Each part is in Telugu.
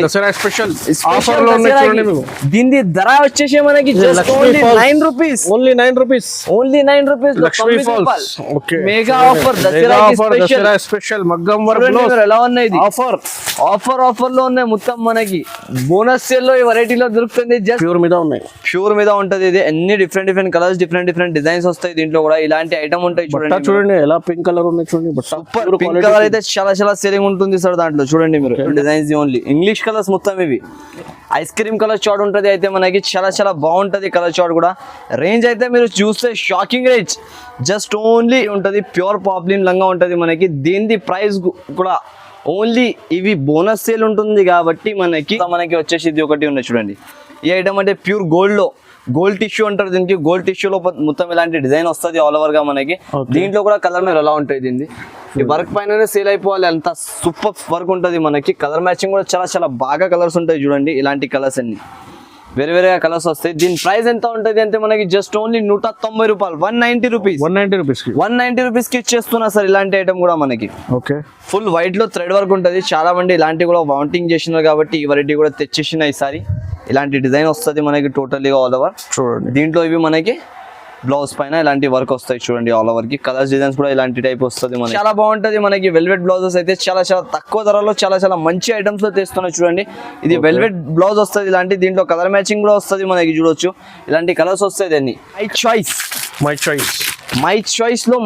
దసరా స్పెషల్ ఆఫర్ లో ఉన్నాయి చూడండి మీకు. దీని ధర వచ్చేసి మనకి just only 9 rupees. Only 9 rupees. Only 9 rupees. Lakshmi falls. Okay, mega offer Dasara special మగ్గం వర్క్ లో ఎలా ఉన్నాయి ఆఫర్. ఆఫర్ లో ఉన్నాయి మొత్తం. మనకి బోనస్ సేల్ లో ఈ వెరైటీలో దొరుకుతుంది. జస్ట్ ప్యూర్ మీద ఉన్నాయి. ప్యూర్ మీద ఉంటది. ఇది అన్ని డిఫరెంట్ కలర్స్, డిఫరెంట్ డిజైన్స్ వస్తాయి దీంట్లో కూడా. ఇలాంటి ఐటమ్ ఉంటాయి చూడండి ఎలా పింక్ కలర్ ఉన్నాయి చూడండి. సూపర్ పింక్ కలర్ అయితే చాలా సేలింగ్ ఉంటుంది సార్ దాంట్లో. చూడండి మీరు డిజైన్స్ ఓన్లీ ఇంగ్లీష్ కలర్స్ మొత్తం ఇవి. ఐస్ క్రీమ్ కలర్ చార్ట్ ఉంటది అయితే మనకి చాలా బాగుంటది కలర్ చార్ట్ కూడా. రేంజ్ అయితే మీరు చూస్తే షాకింగ్ రేంజ్. జస్ట్ ఓన్లీ ఉంటది ప్యూర్ పాప్లిన్ లంగా ఉంటది మనకి. దీని ప్రైస్ కూడా ఓన్లీ ఇవి బోనస్ సేల్ ఉంటుంది కాబట్టి మనకి వచ్చేసి ఇది ఒకటి ఉన్నాయి చూడండి. ఈ ఐటమ్ అంటే ప్యూర్ గోల్డ్ టిష్యూ అంటారు దీనికి. గోల్డ్ టిష్యూలో మొత్తం ఇలాంటి డిజైన్ వస్తుంది ఆల్ ఓవర్ గా మనకి. దీంట్లో కూడా కలర్ మీరు ఎలా ఉంటాయి దీన్ని. ఈ వర్క్ పైననే సేల్ అయిపోవాలి, అంత సూపర్ వర్క్ ఉంటుంది మనకి. కలర్ మ్యాచింగ్ కూడా చాలా బాగా కలర్స్ ఉంటాయి చూడండి. ఇలాంటి కలర్స్ అన్ని వేరేగా కలర్స్ వస్తాయి. దీని ప్రైస్ ఎంత ఉంటుంది అంటే మనకి జస్ట్ ఓన్లీ 190 రూపాయలు. 190 రూపీస్. 190 రూపీస్ కి ఇచ్చేస్తున్నా సార్ ఇలాంటి ఐటమ్ కూడా మనకి. ఓకే, ఫుల్ వైట్ లో థ్రెడ్ వర్క్ ఉంటుంది. చాలా మంది ఇలాంటివి కూడా వాంటింగ్ చేసినారు కాబట్టి ఈ వెరైటీ కూడా తెచ్చేసిన ఈసారి. ఇలాంటి డిజైన్ వస్తుంది మనకి టోటల్గా ఆల్ ఓవర్ చూడండి. దీంట్లో ఇవి మనకి బ్లౌజ్ పైన ఇలాంటి వర్క్ వస్తాయి చూడండి ఆల్ ఓవర్ కి. కలర్స్ డిజైన్స్ కూడా ఇలాంటి టైప్ వస్తుంది మనకి. చాలా బాగుంటది మనకి. వెల్వెట్ బ్లౌజెస్ అయితే చాలా తక్కువ ధరలో చాలా మంచి ఐటమ్స్ లో తెస్తున్నాయి చూడండి. ఇది వెల్వెట్ బ్లౌజ్ వస్తుంది ఇలాంటి. దీంట్లో కలర్ మ్యాచింగ్ కూడా వస్తుంది మనకి చూడొచ్చు. ఇలాంటి కలర్స్ వస్తాయి. దాన్ని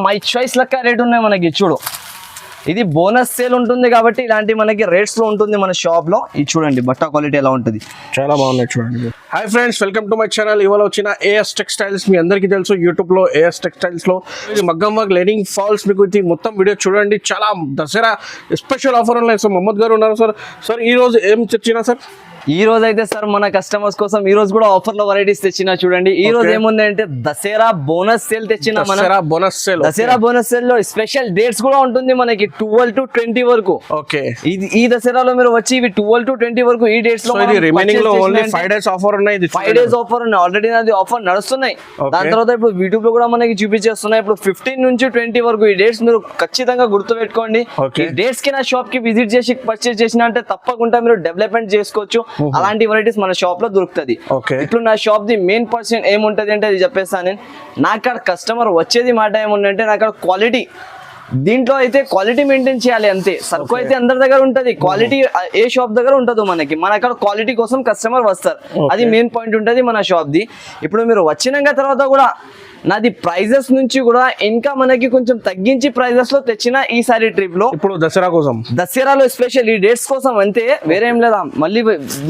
మై చాయిస్ లెక్క రేట్ ఉన్నాయి మనకి చూడు. ఇది బోనస్ సేల్ ఉంటుంది కాబట్టి ఇలాంటి మనకి రేట్స్ లో ఉంటుంది మన షాప్ లో. ఇది చూడండి బట్ట క్వాలిటీ ఎలా ఉంటుంది. చాలా బాగున్నాయి చూడండి. Hi friends, welcome to my channel. ఇవాళ వచ్చిన ఏఎస్ టెక్స్టైల్స్ మీ అందరికీ తెలుసు. యూట్యూబ్ లో ఏఎస్ టెక్స్టైల్స్ లో ఇది మగ్గం వర్క్ లెనింగ్ ఫాల్స్ మీకు ఇది మొత్తం వీడియో చూడండి. చాలా దసరా స్పెషల్ ఆఫర్ ఉన్నాయి. సో మహమ్మద్ గారు ఉన్నారు సార్. ఈ రోజు ఏం తెచ్చినా సార్? ఈ రోజు అయితే సార్ మన కస్టమర్స్ కోసం ఈ రోజు కూడా ఆఫర్ లో వెరైటీస్ తెచ్చినా చూడండి. ఈ రోజు ఏముంది అంటే దసరా బోనస్ సేల్ తెచ్చిన. దసరా బోనస్ సేల్ లో స్పెషల్ డేట్స్ కూడా ఉంటుంది మనకి 12 to 20 వరకు. ఓకే, ఈ దసరాలో మీరు వచ్చి ఇవి 12 to 20 వరకు ఈ డేట్స్ లో రిమైనింగ్ లో ఓన్లీ 5 days ఆఫర్ ఉన్నాయి. 5 days ఆఫర్ ఉన్నాయి. ఆల్రెడీ నాది ఆఫర్ నడుస్తున్నాయి. దాని తర్వాత ఇప్పుడు యూట్యూబ్ లో కూడా మనకి చూపించేస్తున్నాయి. ఇప్పుడు 15 నుంచి 20 వరకు ఈ డేట్స్ మీరు ఖచ్చితంగా గుర్తు పెట్టుకోండి. ఈ డేట్స్ కి నా షాప్ కి విజిట్ చేసి పర్చేస్ చేసిన అంటే తప్పకుండా మీరు డెవలప్మెంట్ చేసుకోవచ్చు. అలాంటి వెరైటీస్ మన షాప్ లో దొరుకుతుంది. ఇప్పుడు నా షాప్ ది మెయిన్ పర్సన్ ఏముంటది అంటే అది చెప్పేస్తాను నేను. నాకు కస్టమర్ వచ్చేది మాట ఏముందంటే నాకు క్వాలిటీ. దీంట్లో అయితే క్వాలిటీ మెయింటైన్ చేయాలి అంతే. సరుకు అయితే అందరి దగ్గర ఉంటది, క్వాలిటీ ఏ షాప్ దగ్గర ఉంటదో మనకి. మన అక్కడ క్వాలిటీ కోసం కస్టమర్ వస్తారు. అది మెయిన్ పాయింట్ ఉంటది మన షాప్ ది. ఇప్పుడు మీరు వచ్చినాక తర్వాత కూడా నాది ప్రైజెస్ నుంచి కూడా ఇంకా మనకి కొంచెం తగ్గించి ప్రైజెస్ లో తెచ్చిన ఈసారి ట్రిప్ లో. ఇప్పుడు దసరాలో స్పెషల్ ఈ డేట్స్ కోసం అంతే, వేరే ఏం లేదా. మళ్ళీ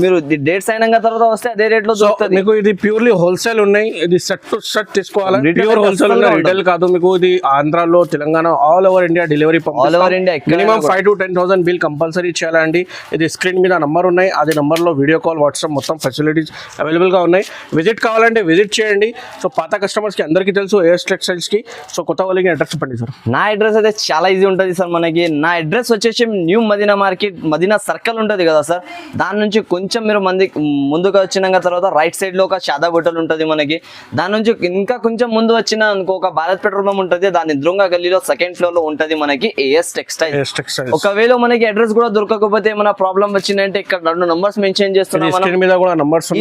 మీరు డేట్స్ అయినాక తర్వాత వస్తే అదే రేట్ లో దొరుకుతుంది మీకు. ఇది ప్యూర్లీ హోల్సేల్ ఉన్నాయి. ఇది సెట్ టు సెట్ తీసుకోవాలి. ప్యూర్ హోల్సేల్ రిటైల్ కాదు మీకు. ఇది ఆంధ్రాలో, Telangana, all over India delivery. All over India minimum 5,000 to 10,000 bill compulsory చేయాలండి. ఇది స్క్రీన్ మీద నంబర్ ఉన్నాయి. అదే నంబర్ లో వీడియో కాల్, వాట్సాప్ మొత్తం ఫెసిలిటీస్ అవైలబుల్ గా ఉన్నాయి. విజిట్ కావాలంటే విజిట్ చేయండి. సో పాత కస్టమర్స్ కి అందరికీ తెలుసు ఏఎస్ టెక్స్టైల్స్ కి. సో కొత్త వాళ్ళకి అడ్రస్ చెప్పండి సార్. నా అడ్రస్ అయితే చాలా ఈజీ ఉంటుంది సార్ మనకి. నా అడ్రస్ వచ్చేసి new Madina market, Madina circle ఉంటుంది కదా సార్. దాని నుంచి కొంచెం మీరు ముందుగా వచ్చినాక తర్వాత రైట్ సైడ్ లో ఒక షాదా హోటల్ ఉంటుంది మనకి. దాని నుంచి ఇంకా కొంచెం ముందు వచ్చిన ఒక భారత్ పెట్రోల్ పంప్ ఉంటుంది. దాని ఎదురుగా గల్లీలో సెకండ్ ఫ్లోర్ లో ఉంటుంది మనకి ఏఎస్ టెక్స్టైల్. ఒకవేళ మనకి అడ్రస్ కూడా దొరకకపోతే ఏమైనా ప్రాబ్లం వచ్చిందంటే ఇక్కడ 2 నంబర్స్ మెన్షన్ చేస్తున్నాం.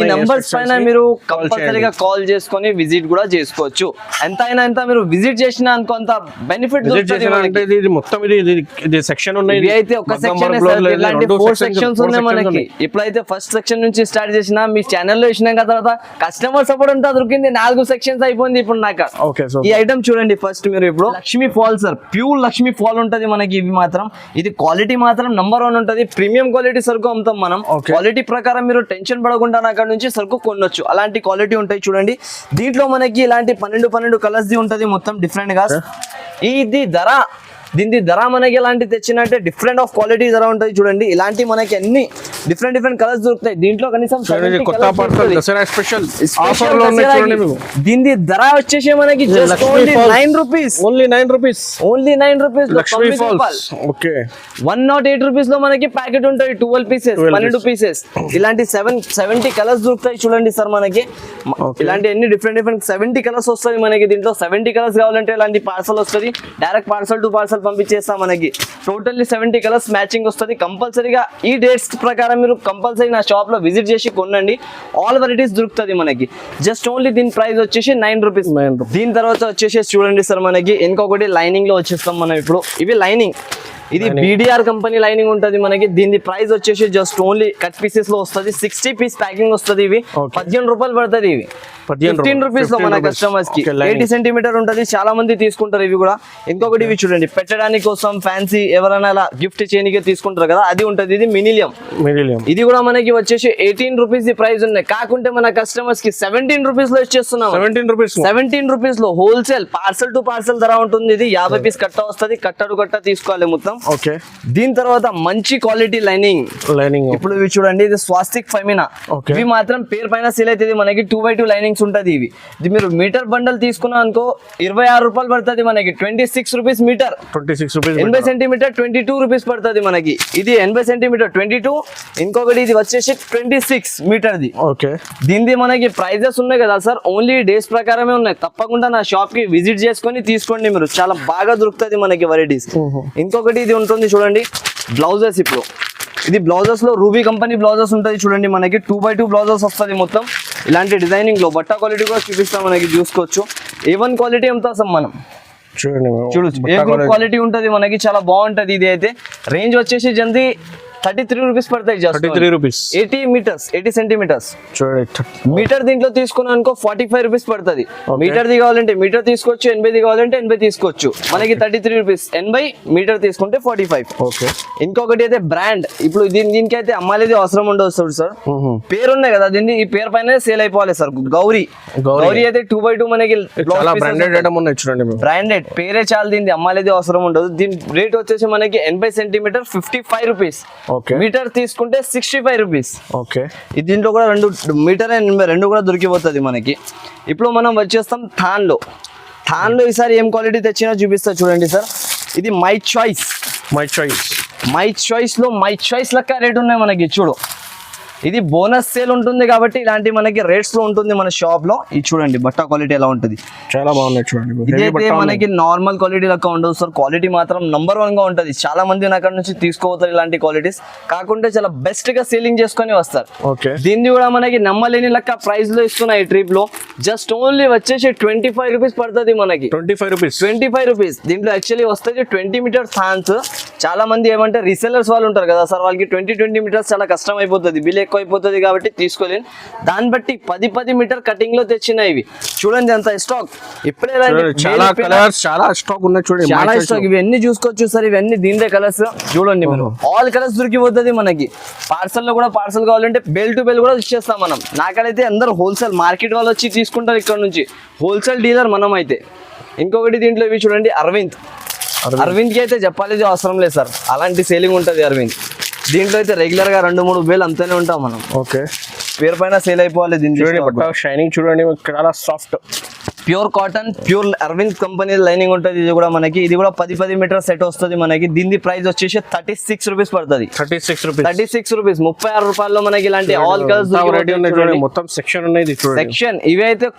ఈ నంబర్స్ పైన మీరు కంపల్సరీగా కాల్ చేసుకొని విజిట్ కూడా చేసుకోవచ్చు. ఎంత అయినా ఎంత మీరు విజిట్ చేసినా కొంత బెనిఫిట్ సెక్షన్ ఉన్నాయి. అయితే ఒక సెక్షన్ ఇలాంటి 4 సెక్షన్స్ ఉన్నాయి మనకి. ఇప్పుడైతే ఫస్ట్ సెక్షన్ నుంచి స్టార్ట్ చేసిన మీ ఛానల్లో ఇచ్చినాక తర్వాత కస్టమర్ సపోర్ట్ అంతా దొరికింది. 4 సెక్షన్స్ అయిపోయింది ఇప్పుడు నాకు. ఈ ఐటమ్ చూడండి ఫస్ట్ మీరు. ఇప్పుడు Lakshmi fall sir, pure Lakshmi fall ఉంటది మనకి. ఇవి మాత్రం ఇది క్వాలిటీ మాత్రం నంబర్ 1 ఉంటది. ప్రీమియం క్వాలిటీ సరుకు అమ్ముతాం మనం. క్వాలిటీ ప్రకారం మీరు టెన్షన్ పడకుండా అక్కడ నుంచి సరుకు కొనొచ్చు. అలాంటి క్వాలిటీ ఉంటాయి చూడండి. దీంట్లో మనకి ఇలాంటి 12 కలర్స్ ది ఉంటది మొత్తం డిఫరెంట్ గా. ఇది ధర దీని ధర మనకి ఎలాంటి తెచ్చినట్టే డిఫరెంట్ ఆఫ్ క్వాలిటీ ధర ఉంటుంది చూడండి. ఇలాంటి మనకి అన్ని డిఫరెంట్ కలర్స్ దొరుకుతాయి. దీంట్లో కనీసం దీని ధర వచ్చేసి మనకి just only 9 rupees. Only 9 rupees. 108 rupees లో మనకి ప్యాకెట్ ఉంటుంది. 12 పీసెస్, 12 పీసెస్. ఇలాంటి 70 కలర్స్ దొరుకుతాయి చూడండి సార్ మనకి. ఇలాంటి అన్ని డిఫరెంట్ 70 కలర్స్ వస్తుంది మనకి. దీంట్లో 70 కలర్స్ కావాలంటే ఇలాంటి పార్సల్ వస్తుంది. డైరెక్ట్ పార్సల్ టు పార్సల్ పంపించేస్తాం మనకి. టోటల్లీ 70 కలర్స్ మ్యాచింగ్ వస్తుంది. కంపల్సరీగా ఈ డేట్స్ ప్రకారం మీరు కంపల్సరీ నా షాప్ లో విజిట్ చేసి కొనండి. ఆల్ వెరైటీస్ దొరుకుతుంది మనకి. జస్ట్ ఓన్లీ దీని ప్రైస్ వచ్చేసి 9 రూపీస్. దీని తర్వాత వచ్చేసి చూడండి సార్, మనకి ఇంకొకటి లైనింగ్ లో వచ్చేస్తాం మనం ఇప్పుడు. ఇవి లైనింగ్, ఇది BDR కంపెనీ లైనింగ్ ఉంటది మనకి. దీని ప్రైస్ వచ్చేసి జస్ట్ ఓన్లీ కట్ పీసెస్ లో వస్తుంది. 60 పీస్ ప్యాకింగ్ వస్తుంది. ఇవి 15 రూపాయలు పడుతుంది. ఇవి 15 రూపీస్ లో మన కస్టమర్స్ కి 80 సెంటీమీటర్ ఉంటది. చాలా మంది తీసుకుంటారు ఇవి కూడా. ఇంకొకటి ఇవి చూడండి, పెట్టడానికి కోసం ఫ్యాన్సీ ఎవరైనా అలా గిఫ్ట్ చేయడానికి తీసుకుంటారు కదా, అది ఉంటది. ఇది మినిలియం. ఇది కూడా మనకి వచ్చేసి 18 రూపీస్ ప్రైస్ ఉన్నాయి. కాకుంటే మన కస్టమర్స్ కి 17 రూపీస్ లో ఇచ్చేస్తున్నాం. 17 రూపీస్ లో హోల్సేల్, పార్సల్ టు పార్సల్ ధర ఉంటుంది. ఇది 50 పీస్ కట్ట వస్తుంది. కట్టడు కట్ట తీసుకోవాలి మొత్తం. ఓకే. దీని తర్వాత మంచి క్వాలిటీ లైనింగ్. ఇప్పుడు ఇవి చూడండి, ఇది స్వాస్తిక్ ఫెమినా. ఇవి మాత్రం పేరు పైన సేల్ అవుతుంది మనకి. 2x2 లైనింగ్స్ ఉంటది. ఇవి ఇది మీరు మీటర్ బండల్ తీసుకున్నా అనుకో 26 రూపాయలు పడుతుంది మనకి. 26 రూపీస్ మీటర్. 80 సెంటీమీటర్ 22 రూపీస్ పడుతుంది మనకి. ఇది 80 సెంటీమీటర్ 22. ఇంకొకటి ఇది వచ్చేసి 26 మీటర్ ది. ఓకే. దీనిది మనకి ప్రైజెస్ ఉన్నాయి కదా సార్, ఓన్లీ డేస్ ప్రకారమే ఉన్నాయి. తప్పకుండా నా షాప్ కి విజిట్ చేసుకొని తీసుకోండి మీరు. చాలా బాగా దొరుకుతుంది మనకి వెరైటీస్. ఇంకొకటి ఇది ఉంటుంది చూడండి, బ్లౌజెస్. ఇప్పుడు ఇది బ్లౌజెస్ లో రూబీ కంపెనీ బ్లౌజెస్ ఉంటుంది చూడండి మనకి. 2x2 బ్లౌజెస్ వస్తుంది మొత్తం. ఇలాంటి డిజైనింగ్ లో బట్ట క్వాలిటీ కూడా చూపిస్తాం మనకి, చూసుకోవచ్చు. A1 క్వాలిటీ ఎంత వస్తాం మనం చూడొచ్చు. ఏ గ్రూప్ క్వాలిటీ ఉంటుంది మనకి, చాలా బాగుంటది. ఇది అయితే రేంజ్ వచ్చేసి జల్దీ 33 రూపీస్ పడతాయి. 33 రూపీస్ 80 మీటర్స్, 80 సెంటీమీటర్స్ మీటర్. దీంట్లో తీసుకున్నాను అనుకో 45 రూపీస్ పడుతుంది. మీటర్ ది కావాలంటే మీటర్ తీసుకోవచ్చు, 80 కావాలంటే 80 తీసుకోవచ్చు. మనకి 33 రూపీస్. 80 మీటర్ తీసుకుంటే 45. ఓకే. ఇంకొకటి అయితే బ్రాండ్. ఇప్పుడు దీనికి అయితే అమ్మాయిది అవసరం ఉండదు సార్. పేరు ఉన్నాయి కదా, దీన్ని ఈ పేరు పైన సేల్ అయిపోవాలి సార్. గౌరీ అయితే 2x2 మనకి బ్రాండెడ్ పేరే చాలా. దీన్ని అమ్మాయిది అవసరం ఉండదు. దీని రేట్ వచ్చేసి మనకి 80 సెంటీమీటర్ 55 రూపీస్. మీటర్ తీసుకుంటే 65 రూపీస్. ఓకే. దీంట్లో కూడా 2 మీటర్ 82 కూడా దొరికిపోతుంది మనకి. ఇప్పుడు మనం వచ్చేస్తాం థాన్ లో. ఈసారి ఏం క్వాలిటీ తెచ్చినా చూపిస్తా చూడండి సార్. ఇది మై చాయిస్ లో మై చాయిస్ లెక్క రేట్ ఉన్నాయి మనకి. చూడు, ఇది బోనస్ సేల్ ఉంటుంది కాబట్టి ఇలాంటి మనకి రేట్స్ లో ఉంటుంది మన షాప్ లో. ఇది చూడండి బట్ట క్వాలిటీ ఎలా ఉంటుంది, చాలా బాగున్నాయి చూడండి. ఇదైతే మనకి నార్మల్ క్వాలిటీ లెక్క ఉండదు సార్. క్వాలిటీ మాత్రం నంబర్ 1 గా ఉంటుంది. చాలా మంది నా అక్కడ నుంచి తీసుకోవతారు ఇలాంటి క్వాలిటీస్. కాకుంటే చాలా బెస్ట్ గా సేలింగ్ చేసుకొని వస్తారు. దీన్ని కూడా మనకి నమ్మలేని లెక్క ప్రైస్ లో ఇస్తున్నాయి ఈ ట్రిప్ లో. జస్ట్ ఓన్లీ వచ్చేసి 25 రూపీస్ పడుతుంది మనకి. 25 రూపీస్. దీంట్లో యాక్చువల్లీ వస్తుంది 20 మీటర్ థాన్స్. చాలా మంది ఏమంటే రీసెలర్స్ వాళ్ళు ఉంటారు కదా సార్, వాళ్ళకి 20 మీటర్స్ చాలా కష్టం అయిపోతుంది, బిల్ ఎక్కువ అయిపోతుంది కాబట్టి తీసుకోలేను. దాన్ని బట్టి 10 మీటర్ కటింగ్ లో తెచ్చిన ఇవి చూడండి. అంత స్టాక్ ఇప్పుడే చాలా స్టాక్ ఉన్నాయి చూడండి. చాలా స్టాక్. ఇవన్నీ చూసుకోవచ్చు సార్. ఇవన్నీ దీనిదే కలర్స్ చూడండి మీరు. ఆల్ కలర్స్ దొరికిపోతుంది మనకి. పార్సల్ లో కూడా పార్సల్ కావాలంటే బెల్ టు బెల్ కూడా ఇచ్చేస్తాం మనం. నాకైతే అందరూ హోల్సేల్ మార్కెట్ వాళ్ళు వచ్చి తీసుకుంటారు ఇక్కడ నుంచి. హోల్సేల్ డీలర్ మనం అయితే. ఇంకొకటి దీంట్లో ఇవి చూడండి, అరవింద్ కి అయితే చెప్పాలి అవసరం లేదు సార్, అలాంటి సేలింగ్ ఉంటుంది అరవింద్. దీంట్లో అయితే రెగ్యులర్ గా 2-3 వేలు అంతనే ఉంటాం మనం. ఓకే. పేరు పైన సేల్ అయిపోవాలి. దీంట్లో షైనింగ్ చూడండి, చాలా soft pure cotton, pure Arvind company lining ఉంటుంది. ఇది కూడా మనకి. ఇది కూడా 10 మీటర్ సెట్ వస్తుంది మనకి. దీని ప్రైస్ వచ్చేసి 36 రూపీస్ పడుతుంది. 36 రూపీస్ 36 రూపాయల్లో మనకి ఇలాంటి ఆల్ కలర్స్ మొత్తం సెక్షన్ ఉన్నాయి. సెక్షన్ ఇవి అయితే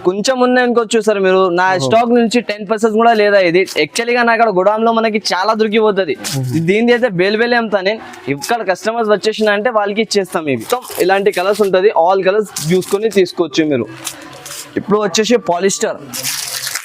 కొంచెం ఉన్నాయి అనుకోవచ్చు సార్ మీరు. నా స్టాక్ నుంచి 10% కూడా లేదా. ఇది యాక్చువల్లీ గా నా అక్కడ గోడామ్ లో మనకి చాలా దొరికిపోతుంది. దీని అయితే బేలే అమ్ముతా నేను. ఇక్కడ కస్టమర్స్ వచ్చేసిన అంటే వాళ్ళకి ఇచ్చేస్తాం. ఇవి ఇలాంటి కలర్స్ ఉంటుంది. ఆల్ కలర్స్ చూసుకొని తీసుకోవచ్చు మీరు. ఇప్పుడు వచ్చేసి పాలిస్టర్.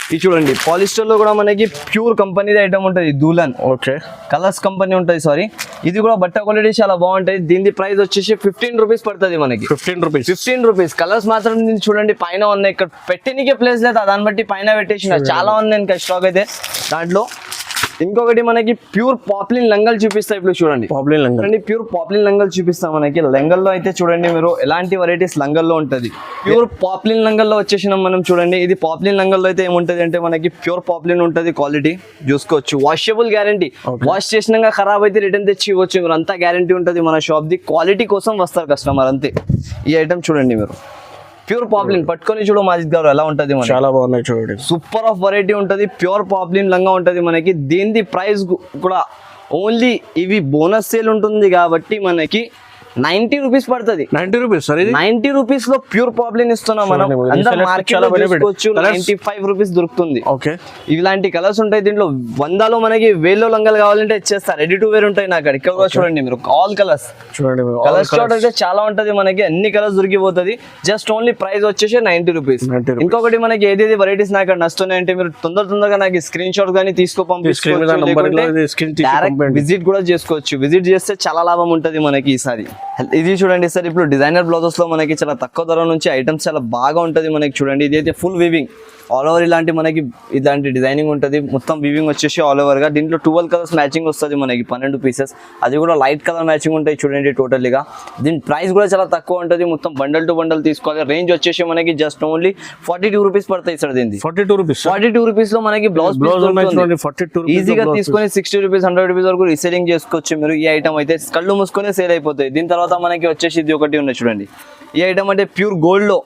ఇది చూడండి, పాలిస్టర్ లో కూడా మనకి ప్యూర్ కంపెనీ ఐటమ్ ఉంటుంది. దూలన్. ఓకే. కలర్స్ కంపెనీ ఉంటుంది సారీ. ఇది కూడా బట్ట క్వాలిటీ చాలా బాగుంటుంది. దీని ప్రైస్ వచ్చేసి 15 రూపీస్ పడుతుంది మనకి. 15 రూపీస్. కలర్స్ మాత్రం చూడండి పైన ఉన్నాయి. ఇక్కడ పెట్టినకే ప్లేస్ లేదా, దాన్ని బట్టి పైన పెట్టేసిన చాలా ఉన్నాయి ఇంకా స్టాక్ అయితే దాంట్లో. ఇంకొకటి మనకి ప్యూర్ పాప్లిన్ లంగల్ చూపిస్తా. ఇప్పుడు చూడండి, ప్యూర్ పాప్లిన్ లంగల్ చూపిస్తా మనకి. లంగల్లో అయితే చూడండి మీరు ఎలాంటి వెరైటీస్ లంగల్లో ఉంటది. ప్యూర్ పాప్లిన్ లంగల్లో వచ్చేసినాం మనం. చూడండి, ఇది పాప్లిన్ లంగల్లో అయితే ఏముంటది అంటే మనకి ప్యూర్ పాప్లిన్ ఉంటది. క్వాలిటీ చూసుకోవచ్చు. Washable guarantee. వాష్ చేసినాక ఖరాబ్ అయితే రిటర్న్ తెచ్చి ఇవ్వచ్చు మీరు. అంతా గ్యారంటీ ఉంటుంది మన షాప్ ది. క్వాలిటీ కోసం వస్తారు కస్టమర్ అంతే. ఈ ఐటమ్ చూడండి మీరు, ప్యూర్ పాప్లిన్ పట్టుకొని చూడు మాజిద్ గారు ఎలా ఉంటది. చాలా బాగున్నాయి చూడండి. సూపర్ ఆఫ్ వెరైటీ ఉంటది. ప్యూర్ పాప్లిన్ లంగా ఉంటది మనకి. దీని ప్రైస్ కూడా ఓన్లీ ఇవి బోనస్ సేల్ ఉంటుంది కాబట్టి మనకి 90 రూపీస్ పడుతుంది. 90 రూపీస్ సార్ ఇది. 90 రూపీస్ లో ప్యూర్ పాప్లిన్ ఇస్తున్నాం మనం. చూడండి, అందరు select మార్కెట్ చాలా లో benefit. తీసుకోవచ్చు. Colours? 95 రూపీస్ దొరుకుతుంది. ఓకే, ఇలాంటి కలర్స్ ఉంటాయి దీంట్లో. 100లో మనకి 1000 లంగాలు కావాలంటే ఇచ్చేస్తారు. రెడీ టు వేర్ ఉంటాయి నాకు. ఇక్కడ కూడా చూడండి మీరు, ఆల్ కలర్స్. చూడండి కలర్స్ చార్ట్ అయితే చాలా ఉంటది మనకి, అన్ని కలర్స్ దొరికిపోతుంది. జస్ట్ ఓన్లీ ప్రైస్ వచ్చేసి 90 రూపీస్. 90 rupees. ఇంకొకటి మనకి ఏదేది వెరైటీస్ నాకు నచ్చుతున్నాయి అంటే మీరు తొందరగా నాకు స్క్రీన్ షాట్ కానీ తీసుకో స్క్రీన్ మీద నంబర్ స్క్రీన్ తీసి పంపండి. విజిట్ కూడా చేసుకోవచ్చు. విజిట్ చేస్తే చాలా లాభం ఉంటది మనకి ఈసారి. ఇది చూడండి సార్, ఇప్పుడు డిజైనర్ బ్లౌజెస్ లో మనకి చాలా తక్కువ ధర నుంచి ఐటమ్స్ చాలా బాగా ఉంటది మనకి. చూడండి ఇది అయితే ఫుల్ వీవింగ్ ఆల్ ఓవర్, ఇలాంటి మనకి ఇలాంటి డిజైనింగ్ ఉంటుంది. మొత్తం వీవింగ్ వచ్చేసి ఆల్ ఓవర్ గా. దీంట్లో 12 కలర్స్ మ్యాచింగ్ వస్తుంది మనకి, 12 పీసెస్. అది కూడా లైట్ కలర్ మ్యాచింగ్ ఉంటాయి చూడండి టోటల్గా. దీని ప్రైస్ కూడా చాలా తక్కువ ఉంటుంది. మొత్తం బండల్ టు బండల్ తీసుకోవాలి. రేంజ్ వచ్చేసి మనకి జస్ట్ ఓన్లీ 42 రూపీస్ పడతాయి సార్. దీనికి 42 రూపీస్. 42 రూపీస్ లో మనకి బ్లౌజ్ చూడండి 42 రూపీస్ ఈజీగా తీసుకొని 60 రూపీస్ 100 రూపీస్ వరకు రీసేలింగ్ చేసుకోవచ్చు మీరు. ఈ ఐటమ్ అయితే కళ్ళు మూసుకొని సేల్ అయిపోతాయి. దీని తర్వాత మనకి వచ్చేసి ఇది ఒకటి ఉన్నాయి చూడండి. ఈ ఐటమ్ అంటే ప్యూర్ గోల్డ్ లో,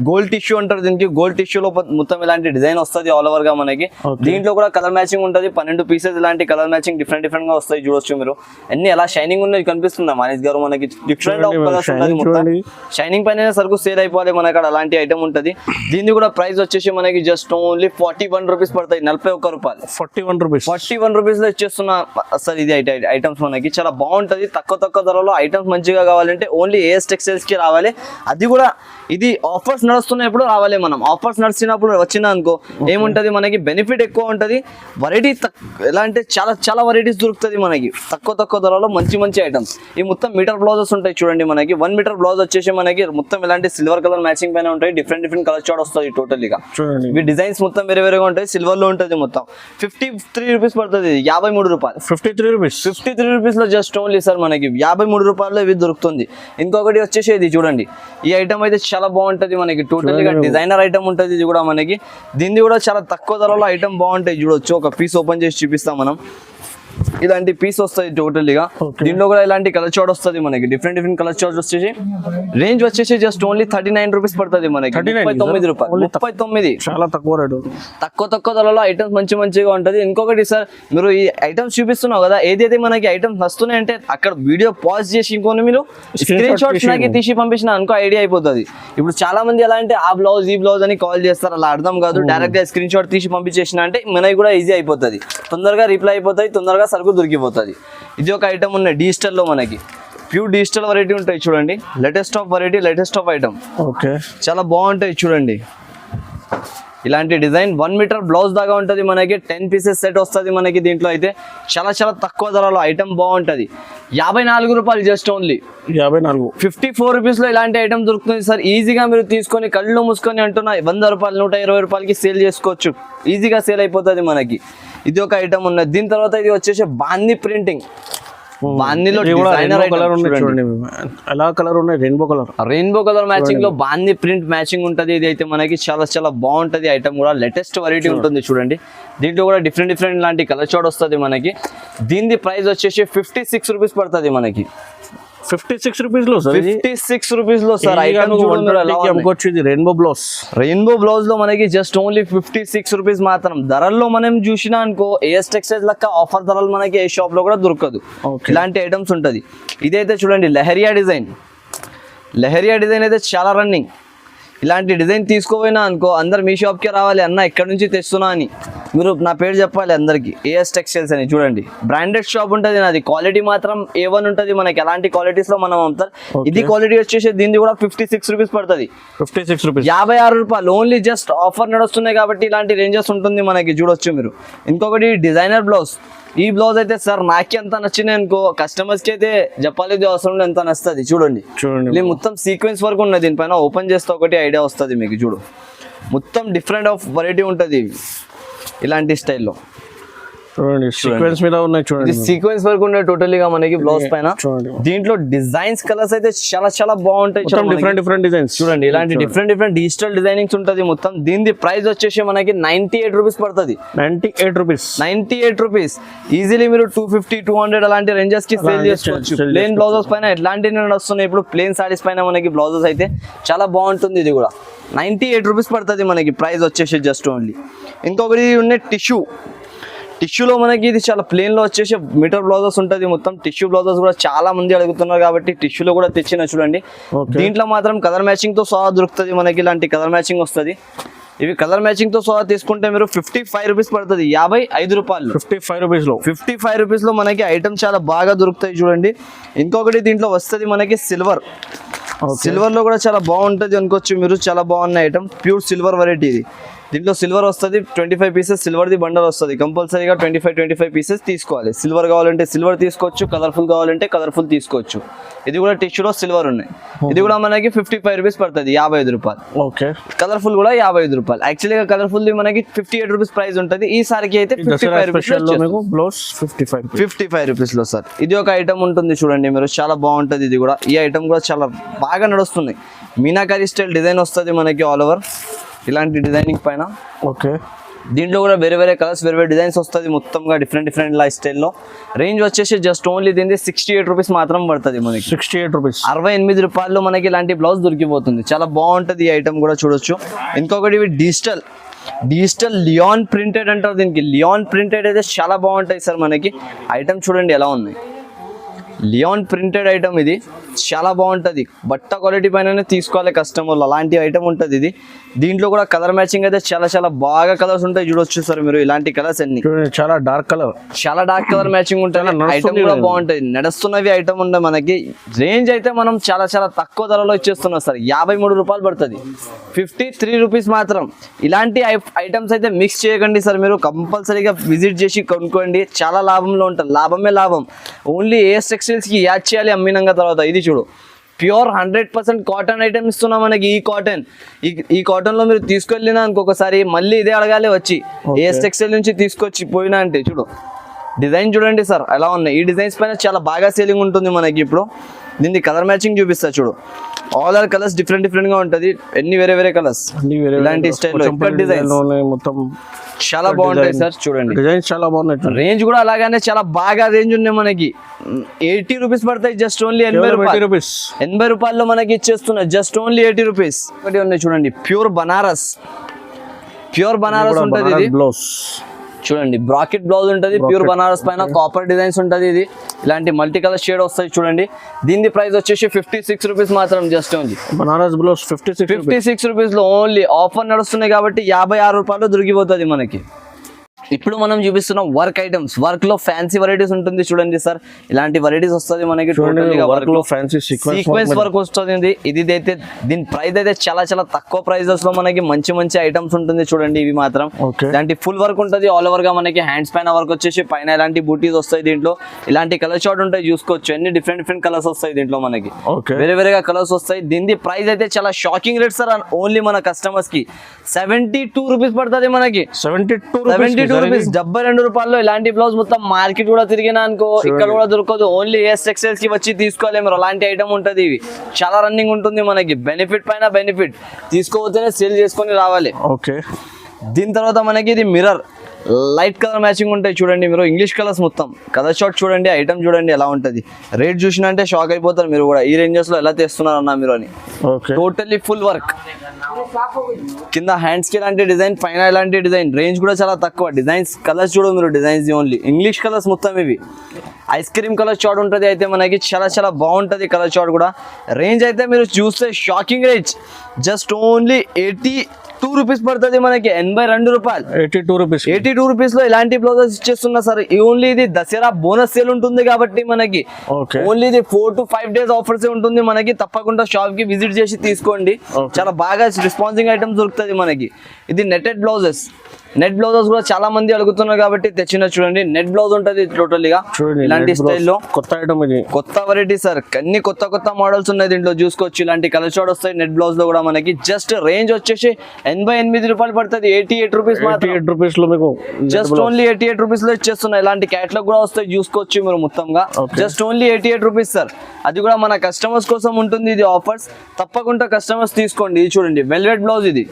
గోల్డ్ టిష్యూ అంటారు దీనికి. గోల్డ్ టిష్యూలో మొత్తం ఇలాంటి డిజైన్ వస్తుంది ఆల్ ఓవర్ గా మనకి. దీంట్లో కూడా కలర్ మ్యాచింగ్ ఉంటుంది. 12 పీసెస్ ఇలాంటి కలర్ మ్యాచింగ్ డిఫరెంట్ గా వస్తాయి. చూడొచ్చు మీరు, అన్ని ఎలా షైనింగ్ ఉన్నాయి కనిపిస్తుందా మనీష్ గారు మనకి. డిఫరెంట్ ఆఫ్ కలర్స్ ఉంటుంది మొత్తం. షైనింగ్ పైన సరుకు సేల్ అయిపోవాలి మనకి, అలాంటి ఐటమ్ ఉంటుంది. దీన్ని కూడా ప్రైస్ వచ్చేసి మనకి జస్ట్ ఓన్లీ 41 రూపీస్ పడతాయి. 41 రూపాయలు. 41 రూపీస్. 41 రూపీస్ లో ఇచ్చేస్తున్నా సార్. ఇది ఐటమ్స్ మనకి చాలా బాగుంటది. తక్కువ ధరలో ఐటమ్స్ మంచిగా కావాలంటే ఓన్లీ ఏఎస్ టెక్స్టైల్స్ కి రావాలి. అది కూడా ఇది ఆఫర్స్ నడుస్తున్నప్పుడు రావాలి మనం. ఆఫర్స్ నడిచినప్పుడు వచ్చిన అనుకో ఏముంటది మనకి, బెనిఫిట్ ఎక్కువ ఉంటది. వెరైటీ ఎలా అంటే చాలా వెరైటీస్ దొరుకుతుంది మనకి తక్కువ ధరలో. మంచి ఐటమ్స్. ఈ మొత్తం మీటర్ బ్లౌజెస్ ఉంటాయి చూడండి మనకి. 1 మీటర్ బ్లౌజ్ వచ్చేసి మనకి మొత్తం ఇలాంటి సిల్వర్ కలర్ మ్యాచింగ్ పైన ఉంటాయి. డిఫరెంట్ కలర్ చార్ట్ వస్తుంది టోటల్గా. ఇవి డిజైన్స్ మొత్తం వేరేగా ఉంటాయి. సిల్వర్ లో ఉంటుంది మొత్తం. 53 రూపీస్ పడుతుంది. 53 రూపాయలు. 53 రూపీస్. 53 రూపీస్ లో జస్ట్ ఓన్లీ సార్ మనకి 53 రూపాయల్లో ఇవి దొరుకుతుంది. ఇంకొకటి వచ్చేసి ఇది చూడండి. ఈ ఐటమ్ అయితే చాలా బాగుంటది మనకి. టోటల్ గా డిజైనర్ ఐటమ్ ఉంటది ఇది కూడా మనకి. దీన్ని కూడా చాలా తక్కువ ధరలో ఐటమ్ బాగుంటాయి. చూడొచ్చు, ఒక పీస్ ఓపెన్ చేసి చూపిస్తాం మనం. ఇలాంటి పీస్ వస్తుంది టోటల్గా. దీంట్లో కూడా ఇలాంటి కలర్ చార్ట్ వస్తుంది మనకి. డిఫరెంట్ కలర్ చార్ట్ వచ్చేసి రేంజ్ వచ్చేసి జస్ట్ ఓన్లీ 39 రూపీస్ పడుతుంది మనకి. 39 రూపాయలు. 39. చాలా తక్కువ రేటు. తక్కువ ధరలో ఐటమ్స్ మంచిగా ఉంటది. ఇంకొకటి సార్, మీరు ఈ ఐటమ్స్ చూపిస్తున్నావు కదా, ఏదైతే మనకి ఐటమ్స్ వస్తున్నాయి అంటే అక్కడ వీడియో పాజ్ చేసి ఇంకొని మీరు స్క్రీన్ షాట్స్ నాకు తీసి పంపించిన అనుకో ఐడియా అయిపోతుంది. ఇప్పుడు చాలా మంది ఎలా అంటే ఆ బ్లౌజ్ ఈ బ్లౌజ్ అని కాల్ చేస్తారు, అలా అర్థం కాదు. డైరెక్ట్ గా స్క్రీన్ షాట్ తీసి పంపించేసిన అంటే మనకి కూడా ఈజీ అయిపోతుంది. తొందరగా రిప్లై అయిపోతాయి, తొందరగా సరుకు దొరికిపోతుంది. ఇది ఒక ఐటమ్ ఉన్నాయి డిజిటల్ లో మనకి. ప్యూర్ డిజిటల్ వెరైటీ ఉంటాయి చూడండి. Latest of variety, latest of item. Okay, చాలా బాగుంటాయి చూడండి. ఇలాంటి డిజైన్ 1 మీటర్ బ్లౌజ్ దాకా ఉంటుంది మనకి. 10 పీసెస్ సెట్ వస్తుంది మనకి. దీంట్లో అయితే చాలా తక్కువ ధరలో ఐటమ్ బాగుంటుంది. 54 రూపాయలు జస్ట్ ఓన్లీ. 54. 54 రూపీస్ లో ఇలాంటి ఐటమ్ దొరుకుతుంది సార్. ఈజీగా మీరు తీసుకొని కళ్ళు మూసుకొని అంటున్నా 100 రూపాయలు 120 రూపాయలకి సేల్ చేసుకోవచ్చు. ఈజీగా సేల్ అయిపోతుంది మనకి. ఇది ఒక ఐటమ్ ఉన్నది. దీని తర్వాత ఇది వచ్చేసి బాందీ ప్రింటింగ్. బాందీలో రెయిన్బో కలర్ మ్యాచింగ్ లో బాందీ ప్రింట్ మ్యాచింగ్ ఉంటది. ఇది అయితే మనకి చాలా బాగుంటది ఐటమ్ కూడా. లేటెస్ట్ వెరైటీ ఉంటుంది చూడండి. దీంట్లో కూడా డిఫరెంట్ లాంటి కలర్ చార్ట్ వస్తుంది మనకి. దీని ప్రైస్ వచ్చేసి 56 రూపీస్ పడుతుంది మనకి. 56 రూపీస్ లో సార్. 56 రూపీస్ లో సార్ ఐటమ్ రెయిన్బో బ్లౌజ్ లో మనకి జస్ట్ ఓన్లీ 56 రూపీస్ మాత్రం. ధరల్లో మనం చూసినా అనుకో ఏఎస్ టెక్స్టైల్స్ లెక్క ఆఫర్ ధరలు మనకి ఏ షాప్ లో కూడా దొరకదు. ఇలాంటి ఐటమ్స్ ఉంటది. ఇదైతే చూడండి లెహరియా డిజైన్ అయితే చాలా రన్నింగ్. ఇలాంటి డిజైన్ తీసుకోపోయినా అనుకో అందరు మీ షాప్కే రావాలి, అన్న ఎక్కడి నుంచి తెస్తున్నా అని మీరు నా పేరు చెప్పాలి అందరికి. ఏఎస్ టెక్స్టైల్స్ అని చూడండి. బ్రాండెడ్ షాప్ ఉంటుంది నాది. క్వాలిటీ మాత్రం A1 ఉంటుంది మనకి. ఎలాంటి క్వాలిటీస్ లో మనం అమ్ముతారు. ఇది క్వాలిటీ వచ్చేసి దీన్ని కూడా 56 రూపీస్ పడుతుంది. 56 రూపీస్. 56 రూపాయలు ఓన్లీ. జస్ట్ ఆఫర్ నడుస్తున్నాయి కాబట్టి ఇలాంటి రేంజెస్ ఉంటుంది మనకి. చూడొచ్చు మీరు. ఇంకొకటి డిజైనర్ బ్లౌజ్. ఈ బ్లౌజ్ అయితే సార్ నాకే ఎంత నచ్చినాయి అనుకో, కస్టమర్స్ కి అయితే చెప్పాలి అవసరం ఎంత నచ్చుతుంది. చూడండి ఇది మొత్తం సీక్వెన్స్ వర్క్ ఉన్నది. దీనిపైన ఓపెన్ చేస్తే ఒకటి ఐడియా వస్తుంది మీకు. చూడు, మొత్తం డిఫరెంట్ ఆఫ్ వెరైటీ ఉంటుంది ఇలాంటి స్టైల్లో. చూడండి సీక్వెన్స్ మీద ఉన్నాయి. చూడండి సీక్వెన్స్ వర్క్ ఉండే టోటల్ గా మనకి బ్లౌజ్ పైన. దీంట్లో డిజైన్స్ కలర్స్ అయితే చాలా బాగుంటాయి. డిఫరెంట్ డిజైన్స్ చూడండి. ఇలాంటి డిఫరెంట్ డిజిటల్ డిజైనింగ్స్ ఉంటది మొత్తం. దీని ప్రైస్ వచ్చేసి మనకి 98 రూపీస్ పడుతుంది. 98 రూపీస్. ఈజీలీ మీరు 250 200 అలాంటి రేంజెస్ కి సేల్ చేసుకోవచ్చు. ప్లేన్ బ్లౌజెస్ పైన ఎట్లాంటి వస్తున్నాయి ఇప్పుడు. ప్లేన్ సారీస్ పైన మనకి బ్లౌజెస్ అయితే చాలా బాగుంటుంది. ఇది కూడా 98 రూపీస్ పడుతుంది మనకి. ప్రైస్ వచ్చేసి జస్ట్ ఓన్లీ. ఇంకొకటి ఉన్నాయి టిష్యూలో మనకి ఇది చాలా ప్లేన్ లో వచ్చేసి మీటర్ బ్లౌజెస్ ఉంటుంది మొత్తం. టిష్యూ బ్లౌజెస్ కూడా చాలా మంది అడుగుతున్నారు కాబట్టి టిష్యూలో కూడా తెచ్చిన చూడండి. దీంట్లో మాత్రం కలర్ మ్యాచింగ్ తో సహా దొరుకుతుంది మనకి, ఇలాంటి కలర్ మ్యాచింగ్ వస్తుంది. ఇవి కలర్ మ్యాచింగ్ తో సహా తీసుకుంటే మీరు 55 రూపీస్ పడుతుంది, 55 రూపాయలు. 55 రూపీస్ లో 55 రూపీస్ లో మనకి ఐటమ్ చాలా బాగా దొరుకుతాయి చూడండి. ఇంకొకటి దీంట్లో వస్తుంది మనకి సిల్వర్. సిల్వర్ లో కూడా చాలా బాగుంటది అనుకోవచ్చు మీరు, చాలా బాగున్న ఐటమ్, ప్యూర్ సిల్వర్ వెరైటీ ఇది. దీంట్లో సిల్వర్ వస్తుంది 25 పీసెస్, సిల్వర్ది బండల్ వస్తుంది. కంపల్సరీగా 25 పీసెస్ తీసుకోవాలి. సిల్వర్ కావాలంటే సిల్వర్ తీసుకోవచ్చు, కలర్ఫుల్ కావాలంటే కలర్ఫుల్ తీసుకోవచ్చు. ఇది కూడా టిష్యూలో సిల్వర్ ఉన్నాయి. ఇది కూడా మనకి 55 రూపీస్ పడుతుంది, 55 రూపాయలు. ఓకే. కలర్ఫుల్ కూడా 55 రూపాయలు. యాక్చువల్గా కలర్ఫుల్ ది మనకి 58 రూపీస్ ప్రైస్ ఉంటుంది. ఈసారికి అయితే 55 రూపీస్ లో సార్. ఇది ఒక ఐటమ్ ఉంటుంది చూడండి మీరు, చాలా బాగుంటుంది. ఇది కూడా, ఈ ఐటమ్ కూడా చాలా బాగా నడుస్తుంది. మీనాకారి స్టైల్ డిజైన్ వస్తుంది మనకి ఆల్ ఓవర్, ఇలాంటి డిజైనింగ్ పైన. ఓకే. దీంట్లో కూడా వేరే వేరే కలర్స్, వేరే వేరే డిజైన్స్ వస్తుంది మొత్తంగా, డిఫరెంట్ లైఫ్ స్టైల్లో. రేంజ్ వచ్చేసి జస్ట్ ఓన్లీ దీనికి 68 రూపీస్ మాత్రం పడుతుంది మనకి. 68 రూపీస్, 68 రూపాయల్లో మనకి ఇలాంటి బ్లౌజ్ దొరికిపోతుంది. చాలా బాగుంటుంది ఈ ఐటమ్ కూడా, చూడొచ్చు. ఇంకొకటి డిజిటల్ లియాన్ ప్రింటెడ్ అంటారు దీనికి. లియాన్ ప్రింటెడ్ అయితే చాలా బాగుంటాయి సార్ మనకి. ఐటమ్ చూడండి ఎలా ఉన్నాయి, లియాన్ ప్రింటెడ్ ఐటమ్ ఇది, చాలా బాగుంటుంది. బట్ట క్వాలిటీ పైన తీసుకోవాలి కస్టమర్లు, అలాంటి ఐటమ్ ఉంటుంది ఇది. దీంట్లో కూడా కలర్ మ్యాచింగ్ అయితే చాలా బాగా కలర్స్ ఉంటాయి, చూడొచ్చు సార్ మీరు. ఇలాంటి కలర్స్ అన్ని చాలా డార్క్ కలర్ మ్యాచింగ్ ఉంటాయి. ఐటమ్ కూడా బాగుంటుంది, నడుస్తున్నవి ఐటమ్ ఉంటాయి మనకి. రేంజ్ అయితే మనం చాలా తక్కువ ధరలో ఇచ్చేస్తున్నాం సార్, 53 రూపాయలు పడుతుంది, 53 రూపీస్ మాత్రం. ఇలాంటి ఐటమ్స్ అయితే మిక్స్ చేయకండి సార్ మీరు, కంపల్సరీగా విజిట్ చేసి కొనుక్కోండి. చాలా లాభంలో ఉంటుంది, లాభమే లాభం. ఓన్లీ ఏఎస్ టెక్స్టైల్స్ కి యాడ్ చేయాలి అమ్మినాక తర్వాత. ఇది చూడు, ప్యూర్ 100% కాటన్ ఐటమ్ ఇస్తున్నాం మనకి. ఈ కాటన్ లో మీరు తీసుకెళ్ళినా ఇంకొకసారి మళ్ళీ ఇదే అడగాలి వచ్చి, ఏఎస్ టెక్స్టైల్ నుంచి తీసుకొచ్చి పోయినా అంటే. చూడు డిజైన్ చూడండి సార్ ఎలా ఉన్నాయి. ఈ డిజైన్స్ పైన చాలా బాగా సేలింగ్ ఉంటుంది మనకి. ఇప్పుడు దీన్ని కలర్ మ్యాచింగ్ చూపిస్తా చూడు. ఆల్ ఆర్ కలర్స్ డిఫరెంట్ గా ఉంటది, ఎన్ని వేరే కలర్స్ ఇలాంటి స్టైల్లో. డిజైన్స్ మొత్తం చాలా బాగుంటాయి సార్, చూడండి డిజైన్స్ చాలా బాగున్నాయి. రేంజ్ కూడా అలాగానే చాలా బాగా రేంజ్ ఉన్నాయి మనకి. 80 రూపీస్ పడతాయి, జస్ట్ ఓన్లీ 80 రూపాయల్లో మనకి ఇచ్చేస్తున్నా, జస్ట్ ఓన్లీ 80 రూపీస్. ఒకటి ఉన్నాయి చూడండి, ప్యూర్ బనారస్ ఉంటుంది ఇది. బ్లౌజ్ చూడండి, బ్రాకెట్ బ్లౌజ్ ఉంటుంది, ప్యూర్ బనారస్ పైన కాపర్ డిజైన్స్ ఉంటుంది. ఇది ఇలాంటి మల్టీ కలర్ షేడ్ వస్తాయి చూడండి. దీని ప్రైస్ వచ్చేసి 56 రూపీస్ మాత్రం, just only Banaras blouse 56 rupees లో. ఓన్లీ ఆఫర్ నడుస్తున్నాయి కాబట్టి 56 రూపాయలు దొరికిపోతుంది మనకి. ఇప్పుడు మనం చూపిస్తున్నాం వర్క్ ఐటమ్స్. వర్క్ లో ఫ్యాన్సీ వెరైటీస్ ఉంటుంది చూడండి సార్. ఇలాంటి వెరైటీస్ వస్తుంది మనకి. వర్క్ లో ఫ్యాన్సీ సీక్వెన్స్ వర్క్ వస్తుంది. ఇది అయితే దీని ప్రైస్ అయితే చాలా తక్కువ ప్రైజెస్ లో మనకి మంచి ఐటమ్స్ ఉంటుంది చూడండి. ఇవి మాత్రం ఇలాంటి ఫుల్ వర్క్ ఉంటుంది ఆల్ ఓవర్ గా మనకి. హ్యాండ్స్ పైన వర్క్ వచ్చేసి పైన ఇలాంటి బూటీస్ వస్తాయి. దీంట్లో ఇలాంటి కలర్ షార్ట్ ఉంటాయి, చూసుకోవచ్చు. అన్ని డిఫరెంట్ కలర్స్ వస్తాయి దీంట్లో మనకి, వేరేగా కలర్స్ వస్తాయి. దీని ప్రైస్ అయితే చాలా షాకింగ్ రేట్ సార్. ఓన్లీ మన కస్టమర్స్ కి 72 రూపీస్ పడుతుంది మనకి. 72 రూపీస్, 72 రూపాయల్లో ఇలాంటి బ్లౌజ్. మొత్తం మార్కెట్ కూడా తిరిగినా అనుకో ఇక్కడ కూడా దొరకదు. ఓన్లీ ఏఎస్ టెక్స్టైల్స్ కి వచ్చి తీసుకోవాలి మీరు, అలాంటి ఐటమ్ ఉంటుంది. ఇవి చాలా రన్నింగ్ ఉంటుంది మనకి, బెనిఫిట్ పైన బెనిఫిట్. తీసుకోవద్దనే సేల్ చేసుకొని రావాలి. ఓకే. దీని తర్వాత మనకి ఇది మిర్రర్ లైట్ కలర్ మ్యాచింగ్ ఉంటాయి చూడండి మీరు. ఇంగ్లీష్ కలర్స్ మొత్తం కలర్ షార్ట్ చూడండి. ఐటమ్ చూడండి ఎలా ఉంటుంది. రేట్ చూసినా అంటే షాక్ అయిపోతారు మీరు కూడా, ఈ రేంజెస్ లో ఎలా తెస్తున్నారు అన్న మీరు అని. Totally full work. కింద హ్యాండ్స్ కి ఇలాంటి డిజైన్, పైన ఇలాంటి డిజైన్. రేంజ్ కూడా చాలా తక్కువ. డిజైన్స్ కలర్స్ చూడండి మీరు, డిజైన్స్ ఓన్లీ ఇంగ్లీష్ కలర్స్ మొత్తం. ఇవి ఐస్ క్రీమ్ కలర్ చార్ట్ ఉంటుంది అయితే మనకి, చాలా బాగుంటుంది కలర్ చార్ట్ కూడా. రేంజ్ అయితే మీరు చూస్తే shocking range, just only 82 rupees పడుతుంది మనకి. 82 రూపాయలు, 82 రూపీస్ లో ఇలాంటి బ్లౌజెస్ ఇచ్చేస్తున్నా సార్. ఓన్లీ ఇది దసరా బోనస్ సేల్ ఉంటుంది కాబట్టి మనకి ఓన్లీ ఇది 4 to 5 days ఆఫర్స్ ఉంటుంది మనకి. తప్పకుండా షాప్ కి విజిట్ చేసి తీసుకోండి, చాలా బాగా రెస్పాన్సింగ్ ఐటమ్స్ దొరుకుతుంది మనకి. ఇది నెట్టెడ్ బ్లౌజెస్ కూడా చాలా మంది అడుగుతున్నారు కాబట్టి తెచ్చిన చూడండి. నెట్ బ్లౌజ్ ఉంటుంది టోటల్ గా ఇలాంటి స్టైల్లో. కొత్త ఐటమ్ ఇది, కొత్త వెరైటీ సార్. అన్ని కొత్త మోడల్స్ ఉన్నాయి దీంట్లో, చూసుకోవచ్చు. ఇలాంటి కలర్ షార్ట్ వస్తాయి నెట్ బ్లౌజ్ లో కూడా మనకి. జస్ట్ రేంజ్ వచ్చేసి 88 రూపాయలు పడుతుంది. 88 రూపీస్, 88 రూపీస్ లో మీకు జస్ట్ ఓన్లీ 88 రూపీస్ లో ఇచ్చేస్తున్నాయి. ఇలాంటి క్యాటలాగ్ కూడా వస్తాయి, చూసుకోవచ్చు మీరు మొత్తంగా. Just only 88 rupees sir. అది కూడా మన కస్టమర్స్ కోసం ఉంటుంది ఇది ఆఫర్స్. తప్పకుండా కస్టమర్స్ తీసుకోండి. ఇది చూడండి వెల్వెట్ బ్లౌజ్. ఇది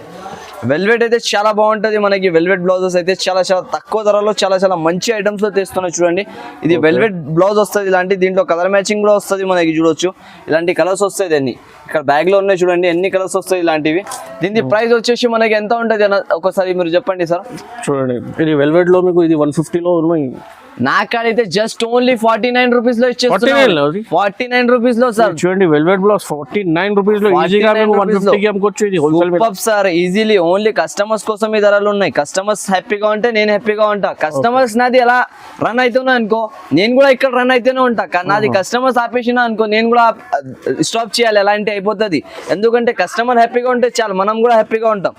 వెల్వెట్ అయితే చాలా బాగుంటది మనకి. వెల్వెట్ బ్లౌజెస్ అయితే చాలా చాలా తక్కువ ధరలో చాలా చాలా మంచి ఐటమ్స్ లో తెస్తున్నాయి చూడండి. ఇది వెల్వెట్ బ్లౌజ్ వస్తుంది ఇలాంటి, దీంట్లో కలర్ మ్యాచింగ్ కూడా వస్తుంది మనకి. చూడొచ్చు ఇలాంటి కలర్స్ వస్తాయి అన్ని. ఇక్కడ బ్యాగ్ లో ఉన్నాయి చూడండి ఎన్ని కలర్స్ వస్తాయి ఇలాంటివి. దీని ప్రైస్ వచ్చేసి మనకి ఎంత ఉంటుంది అన్న ఒకసారి మీరు చెప్పండి సార్. చూడండి ఇది వెల్వెట్ లో మీకు ఇది 150 లో ఉన్నాయి. నాకైతే జస్ట్ ఓన్లీ 49 రూపీస్ లో ఇచ్చేస్తున్నారు. 49 రూపీస్ లో సార్. చూడండి వెల్వెట్ బ్లౌజ్ 49 రూపీస్ లో ఈజీగా మీకు 150 కి అమ్ముకోవచ్చు. ఇది wholesale super sir, easily. Only customers కోసం ఈ ధరలు ఉన్నాయి. కస్టమర్స్ హ్యాపీగా ఉంటే నేను హ్యాపీగా ఉంటా. కస్టమర్స్ నాది ఎలా రన్ అవుతున్నా అనుకో, నేను కూడా ఇక్కడ రన్ అయితేనే ఉంటా. నాది కస్టమర్స్ ఆపేసినా అనుకో, నేను కూడా స్టాప్ చేయాలి, ఎలాంటి అయిపోతుంది. ఎందుకంటే కస్టమర్ హ్యాపీగా ఉంటే చాలు, మనం కూడా హ్యాపీగా ఉంటాం.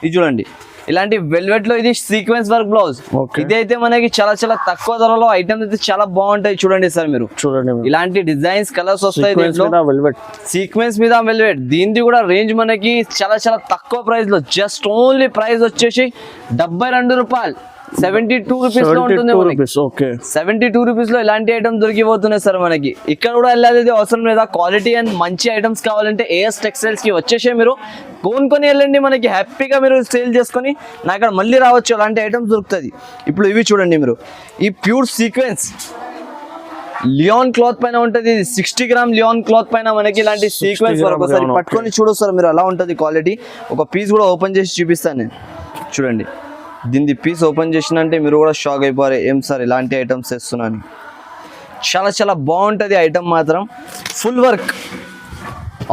ఇది చూడండి ఇలాంటి వెల్వెట్ లో ఇది సీక్వెన్స్ వర్క్ బ్లౌజ్. ఇది అయితే మనకి చాలా చాలా తక్కువ ధరలో ఐటమ్స్ అయితే చాలా బాగుంటాయి. చూడండి సార్ మీరు, చూడండి ఇలాంటి డిజైన్స్ కలర్స్ వస్తాయి వెల్వెట్, సీక్వెన్స్ మీద వెల్వెట్. దీనిది కూడా రేంజ్ మనకి చాలా చాలా తక్కువ ప్రైస్ లో, జస్ట్ ఓన్లీ ప్రైస్ వచ్చేసి 72 రూపాయలు, 72 రూపీస్ లో ఉంటుంది. 72 రూపీస్ లో ఇలాంటి ఐటమ్స్ దొరికిపోతున్నాయి సార్ మనకి. ఇక్కడ కూడా వెళ్ళాలి అవసరం లేదా, క్వాలిటీ అండ్ మంచి ఐటమ్స్ కావాలంటే ఏఎస్ టెక్స్టైల్స్ కి వచ్చేసే మీరు కొనుక్కొని వెళ్ళండి. మనకి హ్యాపీగా మీరు సేల్ చేసుకొని నా ఇక్కడ మళ్ళీ రావచ్చు, అలాంటి ఐటమ్స్ దొరుకుతుంది. ఇప్పుడు ఇవి చూడండి మీరు, ఈ ప్యూర్ సీక్వెన్స్ లియాన్ క్లాత్ పైన ఉంటది. 60 గ్రామ్ లియాన్ క్లాత్ పైన మనకి ఇలాంటి సీక్వెన్స్ వరకు ఒకసారి పట్టుకొని చూడొచ్చు సార్ మీరు, అలా ఉంటది క్వాలిటీ. ఒక పీస్ కూడా ఓపెన్ చేసి చూపిస్తాను నేను. చూడండి దీన్ని పీస్ ఓపెన్ చేసినంటే మీరు కూడా షాక్ అయిపోయారు, ఏం సార్ ఇలాంటి ఐటమ్స్ తెస్తున్నాను. చాలా చాలా బాగుంటుంది ఐటమ్ మాత్రం. Full work,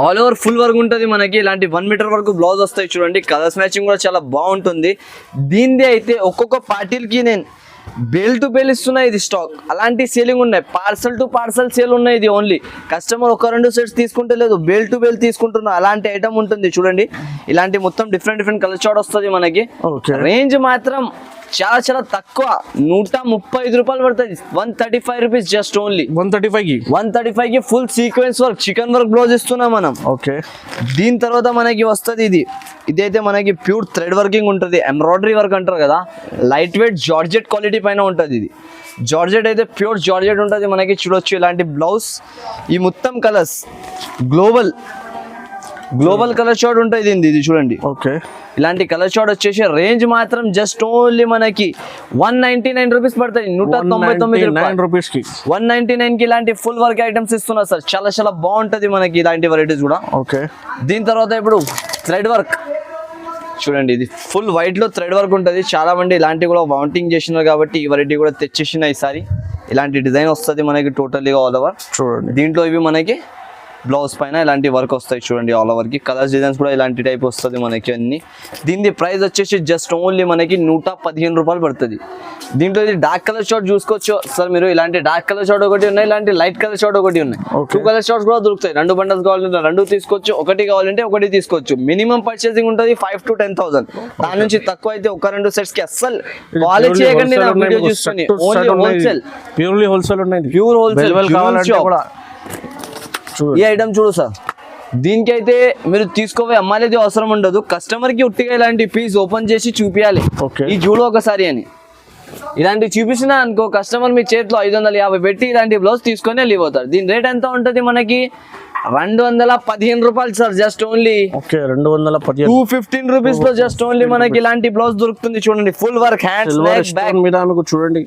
all over full work ఉంటుంది మనకి. ఇలాంటి 1 మీటర్ వరకు బ్లౌజ్ వస్తాయి చూడండి. కలర్స్ మ్యాచింగ్ కూడా చాలా బాగుంటుంది. దీనిది అయితే ఒక్కొక్క పార్టీలకి నేను బేల్ టు బేల్ ఇస్తున్నా. ఇది స్టాక్ అలాంటి సేలింగ్ ఉన్నాయి, పార్సల్ టు పార్సల్ సేల్ ఉన్నాయి. ఇది ఓన్లీ కస్టమర్ ఒక 2 సెట్స్ తీసుకుంటే లేదు, బేల్ టు బేల్ తీసుకుంటున్నా, అలాంటి ఐటమ్ ఉంటుంది. చూడండి ఇలాంటి మొత్తం డిఫరెంట్ కలర్ చార్ట్ వస్తుంది మనకి. రేంజ్ మాత్రం చాలా చాలా తక్కువ, 135 రూపాయలు పడుతుంది. 135 రూపీస్ జస్ట్ ఓన్లీ. 135 కి full sequence work chicken work blouse ఇస్తున్నాం మనం. ఓకే, దీని తర్వాత మనకి వస్తుంది ఇదైతే మనకి ప్యూర్ థ్రెడ్ వర్కింగ్ ఉంటుంది, ఎంబ్రాయిడరీ వర్క్ అంటారు కదా, లైట్ వెయిట్ జార్జెట్ క్వాలిటీ పైన ఉంటుంది. ఇది జార్జెట్ అయితే ప్యూర్ జార్జెట్ ఉంటుంది మనకి. చూడొచ్చు ఇలాంటి బ్లౌజ్. ఈ మొత్తం కలర్స్ గ్లోబల్ కలర్ షార్ట్ ఉంటుంది ఇది చూడండి. ఓకే, ఇలాంటి కలర్ షార్ట్ వచ్చేసి రేంజ్ మాత్రం జస్ట్ ఓన్లీ మనకి 199 రూపీస్ పడుతుంది. 199 రూపీస్ కి 199 కి ఇలాంటి ఫుల్ వర్క్ ఐటమ్స్ ఇస్తున్నారు సార్. చాలా చాలా బాగుంటది మనకి ఇలాంటి వెరైటీస్ కూడా. ఓకే, దీని తర్వాత ఇప్పుడు థ్రెడ్ వర్క్ చూడండి. ఇది ఫుల్ వైట్ లో థ్రెడ్ వర్క్ ఉంటుంది. చాలా మంది ఇలాంటి కూడా వాంటింగ్ చేసినారు కాబట్టి ఈ వెరైటీ కూడా తెచ్చేసిన ఈసారి. ఇలాంటి డిజైన్ వస్తుంది మనకి టోటల్గా ఆల్ ఓవర్. చూడండి దీంట్లో ఇవి మనకి బ్లౌజ్ పైన ఇలాంటి వర్క్ వస్తాయి చూడండి ఆల్ ఓవర్ కి. కలర్స్ డిజైన్స్ కూడా ఇలాంటి టైప్ వస్తుంది మనకి అన్ని. దీని ప్రైస్ వచ్చేసి జస్ట్ ఓన్లీ మనకి 115 రూపాయలు పడుతుంది. దీంట్లో ఇది డార్క్ కలర్ షార్ట్ చూసుకోవచ్చు సార్ మీరు. ఇలాంటి డార్క్ కలర్ షార్ట్ ఒకటి ఉన్నాయి, ఇలాంటి లైట్ కలర్ షార్ట్ ఒకటి ఉన్నాయి. 2 కలర్ షార్ట్స్ కూడా దొరుకుతాయి. 2 బండల్స్ కావాలంటే 2 తీసుకోవచ్చు, ఒకటి కావాలంటే ఒకటి తీసుకోవచ్చు. మినిమం పర్చేసింగ్ ఉంటుంది 5 to 10,000. దాని నుంచి తక్కువ అయితే 1-2 సెట్స్ కి అస్సలు కాల్ చేయకండి. నా వీడియో చూసుకొని ఓన్లీ హోల్సేల్, ప్యూర్లీ హోల్సేల్ ఉన్నాయి. ప్యూర్ హోల్సేల్ కావాలంటే కూడా ఈ ఐటమ్ చూడు సార్. దీనికైతే మీరు తీసుకోవే అమ్మాయిది అవసరం ఉండదు. కస్టమర్ కి ఉట్టిగా ఇలాంటి పీస్ ఓపెన్ చేసి చూపించాలి, ఈ చూడు ఒకసారి అని. ఇలాంటి చూపించినా అనుకో కస్టమర్ మీ చేతిలో 550 పెట్టి ఇలాంటి బ్లౌజ్ తీసుకొని వెళ్ళిపోతారు. దీని రేట్ ఎంత ఉంటుంది మనకి? 215 రూపాయలు సార్ జస్ట్ ఓన్లీ. 215 రూపీస్ లో జస్ట్ ఓన్లీ మనకి ఇలాంటి బ్లౌజ్ దొరుకుతుంది. చూడండి ఫుల్ వర్క్, హ్యాండ్స్, బ్యాక్ మీద చూడండి.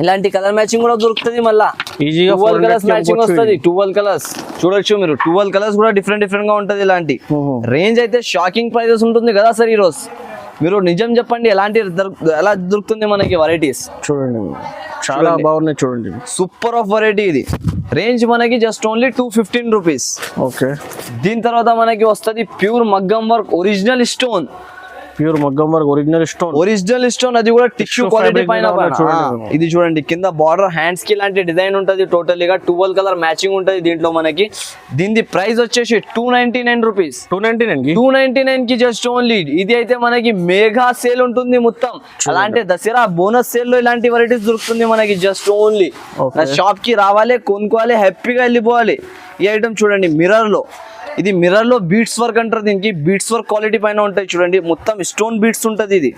ఇలాంటి కలర్ మ్యాచింగ్ కూడా దొరుకుతుంది. మళ్ళా 12 కలర్స్ మ్యాచింగ్ వస్తుంది. 12 కలర్స్ చూడొచ్చు మీరు. 12 కలర్స్ కూడా డిఫరెంట్ గా ఉంటది. ఇలాంటి రేంజ్ అయితే షాకింగ్ ప్రైజెస్ ఉంటుంది కదా సార్ ఈ రోజు. మీరు నిజం చెప్పండి ఎలా దొరుకుతుంది మనకి వెరైటీస్. చూడండి చాలా బాగున్నాయి. చూడండి సూపర్ ఆఫ్ వెరైటీ. ఇది రేంజ్ మనకి జస్ట్ ఓన్లీ 215 రూపీస్. ఓకే, దీని తర్వాత మనకి వస్తుంది ప్యూర్ మగ్గం work original stone. Original stone అది కూడా టిష్యూ క్వాలిటీ పైన. ఇది చూడండి కింద బార్డర్ హ్యాండ్స్ కి ఇలాంటి డిజైన్ ఉంటుంది. టోటల్ గా 12 కలర్ మ్యాచింగ్ ఉంటుంది దీంట్లో మనకి. దీని ప్రైస్ వచ్చేసి 299 రూపీస్. 299 కి జస్ట్ ఓన్లీ. ఇది అయితే మనకి మేఘా సేల్ ఉంటుంది మొత్తం. అలాంటి దసరా బోనస్ సేల్ లో ఇలాంటి వెరైటీస్ దొరుకుతుంది మనకి జస్ట్ ఓన్లీ. షాప్ కి రావాలి, కొనుక్కోవాలి, హ్యాపీగా వెళ్ళిపోవాలి. ఈ ఐటమ్ చూడండి మిర్రర్ లో. ఇది మిర్రర్ లో బీట్స్ వర్క్ అంటారు. దీనికి బీట్స్ వర్క్ క్వాలిటీ పైన ఉంటాయి చూడండి. మొత్తం స్టోన్ బీట్స్ ఉంటుంది. ఇది